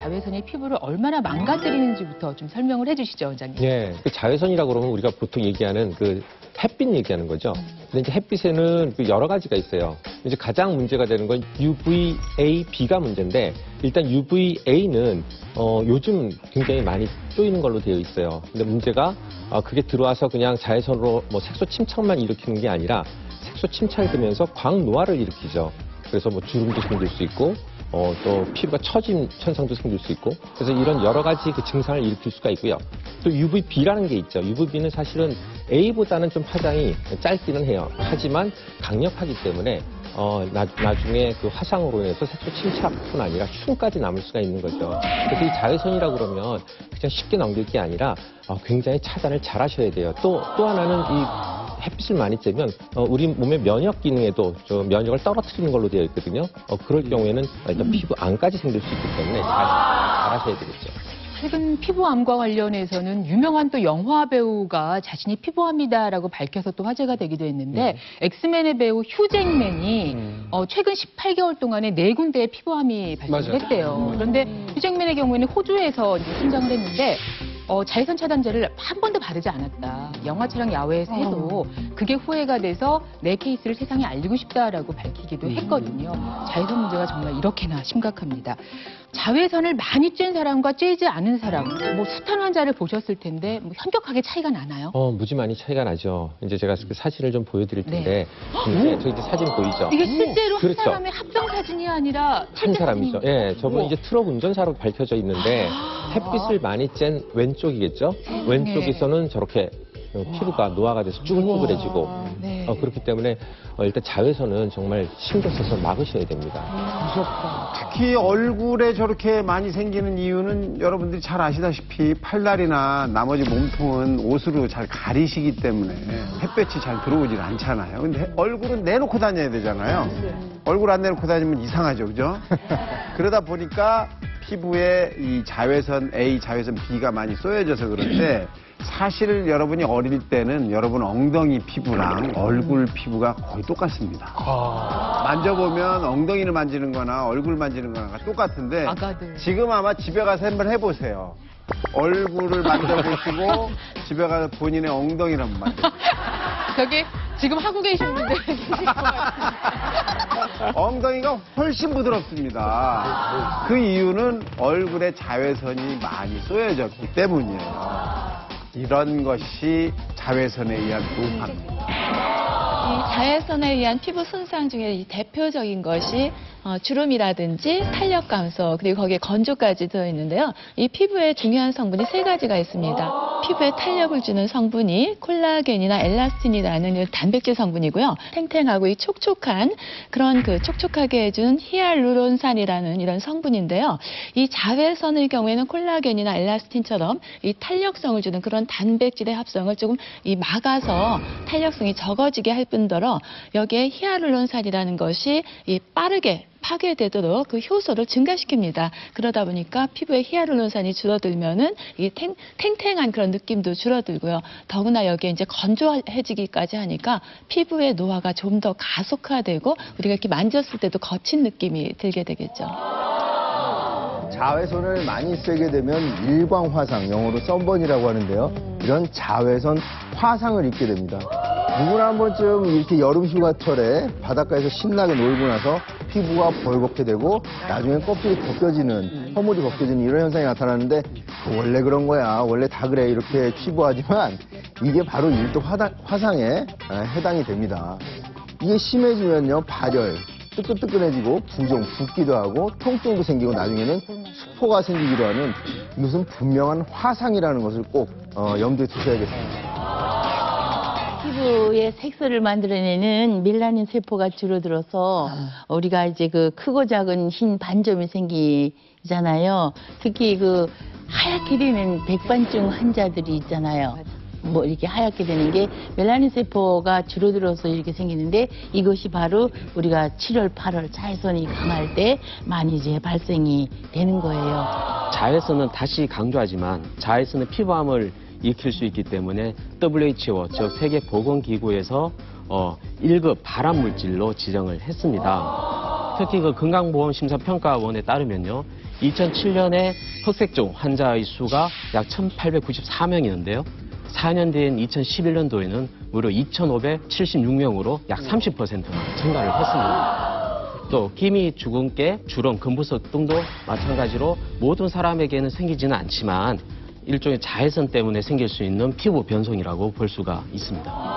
자외선이 피부를 얼마나 망가뜨리는지부터 좀 설명을 해주시죠, 원장님. 예, 그 자외선이라고 그러면 우리가 보통 얘기하는 그 햇빛 얘기하는 거죠. 근데 이제 햇빛에는 그 여러 가지가 있어요. 이제 가장 문제가 되는 건 UVA, B가 문제인데 일단 UVA는 요즘 굉장히 많이 쪼이는 걸로 되어 있어요. 근데 문제가 그게 들어와서 그냥 자외선으로 뭐 색소 침착만 일으키는 게 아니라 색소 침착이 되면서 광노화를 일으키죠. 그래서 뭐 주름도 생길 수 있고 또 피부가 처짐 현상도 생길 수 있고 그래서 이런 여러 가지 그 증상을 일으킬 수가 있고요. 또 UVB라는 게 있죠. UVB는 사실은 A보다는 좀 파장이 짧기는 해요. 하지만 강력하기 때문에 나중에 그 화상으로 인해서 색소 침착뿐 아니라 흉까지 남을 수가 있는 거죠. 그래서 이 자외선이라고 그러면 그냥 쉽게 넘길 게 아니라 굉장히 차단을 잘 하셔야 돼요. 또 하나는 이 햇빛을 많이 쬐면 우리 몸의 면역 기능에도 좀 면역을 떨어뜨리는 걸로 되어 있거든요. 그럴 경우에는 일단 피부 암까지 생길 수 있기 때문에 잘 하셔야 되겠죠. 최근 피부암과 관련해서는 유명한 또 영화 배우가 자신이 피부암이다라고 밝혀서 또 화제가 되기도 했는데 엑스맨의 배우 휴잭맨이 최근 18개월 동안에 4군데의 피부암이 발생했대요. 그런데 휴잭맨의 경우에는 호주에서 이제 순장을 했는데 자외선 차단제를 한 번도 바르지 않았다. 영화 촬영 야외에서 해도 그게 후회가 돼서 내 케이스를 세상에 알리고 싶다라고 밝히기도 했거든요. 자외선 문제가 정말 이렇게나 심각합니다. 자외선을 많이 쬐는 사람과 쬐지 않은 사람, 뭐 숱한 환자를 보셨을 텐데 뭐 현격하게 차이가 나나요? 무지 많이 차이가 나죠. 이제 제가 그 사진을 좀 보여드릴 텐데, 저 이제 사진 보이죠? 이게 실제로 그렇죠. 한 사람의 합성 사진이 아니라 한 사람이죠. 예, 저분 이제 트럭 운전사로 밝혀져 있는데 햇빛을 많이 쬐는 왼쪽이겠죠? 왼쪽에서는 저렇게 피부가 노화가 돼서 쭈글쭈글해지고 그렇기 때문에 일단 자외선은 정말 신경 써서 막으셔야 됩니다. 무섭다. 특히 얼굴에 저렇게 많이 생기는 이유는 여러분들이 잘 아시다시피 팔다리나 나머지 몸통은 옷으로 잘 가리시기 때문에 햇볕이 잘 들어오질 않잖아요. 근데 얼굴은 내놓고 다녀야 되잖아요. 얼굴 안 내놓고 다니면 이상하죠, 그죠? 그러다 보니까 피부에 이 자외선 A, 자외선 B가 많이 쏘여져서 그런데 사실 여러분이 어릴 때는 여러분 엉덩이 피부랑 얼굴 피부가 거의 똑같습니다. 만져보면 엉덩이를 만지는 거나 얼굴 만지는 거나 똑같은데 지금 아마 집에 가서 한번 해보세요. 얼굴을 만져보시고 집에 가서 본인의 엉덩이를 한번 만져보세요. 저기 지금 하고 계신 분들 계실 것 같아요. 엉덩이가 훨씬 부드럽습니다. 그 이유는 얼굴에 자외선이 많이 쏘여졌기 때문이에요. 이런 것이 자외선에 의한 노화입니다. 이 자외선에 의한 피부 손상 중에 이 대표적인 것이 주름이라든지 탄력 감소 그리고 거기에 건조까지 들어있는데요. 이 피부에 중요한 성분이 3가지가 있습니다. 피부에 탄력을 주는 성분이 콜라겐이나 엘라스틴이라는 단백질 성분이고요. 탱탱하고 이 촉촉한 그런 그 촉촉하게 해준 히알루론산이라는 이런 성분인데요. 이 자외선의 경우에는 콜라겐이나 엘라스틴처럼 이 탄력성을 주는 그런 단백질의 합성을 조금 이 막아서 탄력성이 적어지게 할 뿐더러 여기에 히알루론산이라는 것이 이 빠르게 파괴되도록 그 효소를 증가시킵니다. 그러다 보니까 피부에 히알루론산이 줄어들면은 이 탱탱한 그런 느낌도 줄어들고요. 더구나 여기에 이제 건조해지기까지 하니까 피부의 노화가 좀 더 가속화되고 우리가 이렇게 만졌을 때도 거친 느낌이 들게 되겠죠. 자외선을 많이 쐬게 되면 일광화상, 영어로 선번이라고 하는데요. 이런 자외선 화상을 입게 됩니다. 누구나 한 번쯤 이렇게 여름 휴가철에 바닷가에서 신나게 놀고 나서 피부가 벌겋게 되고 나중엔 껍질이 벗겨지는, 허물이 벗겨지는 이런 현상이 나타나는데 원래 그런 거야, 원래 다 그래 이렇게 치부하지만 이게 바로 일도 화상에 해당이 됩니다. 이게 심해지면요, 발열, 뜨끈뜨끈해지고 부종, 붓기도 하고 통증도 생기고 나중에는 수포가 생기기도 하는 이것은 분명한 화상이라는 것을 꼭 염두에 두셔야겠습니다. 피부의 색소를 만들어내는 멜라닌 세포가 줄어들어서 우리가 이제 그 크고 작은 흰 반점이 생기잖아요. 특히 그 하얗게 되는 백반증 환자들이 있잖아요. 뭐 이렇게 하얗게 되는 게 멜라닌 세포가 줄어들어서 이렇게 생기는데 이것이 바로 우리가 7월, 8월 자외선이 강할 때 많이 이제 발생이 되는 거예요. 자외선은 다시 강조하지만 자외선은 피부암을 일으킬 수 있기 때문에 WHO, 즉 세계보건기구에서 1급 발암물질로 지정을 했습니다. 특히 그 건강보험심사평가원에 따르면요, 2007년에 흑색종 환자의 수가 약 1,894명이었는데요. 4년 뒤인 2011년도에는 무려 2,576명으로 약 30%나 증가를 했습니다. 또 기미 주근깨, 주름, 금부석 등도 마찬가지로 모든 사람에게는 생기지는 않지만 일종의 자외선 때문에 생길 수 있는 피부 변성이라고 볼 수가 있습니다.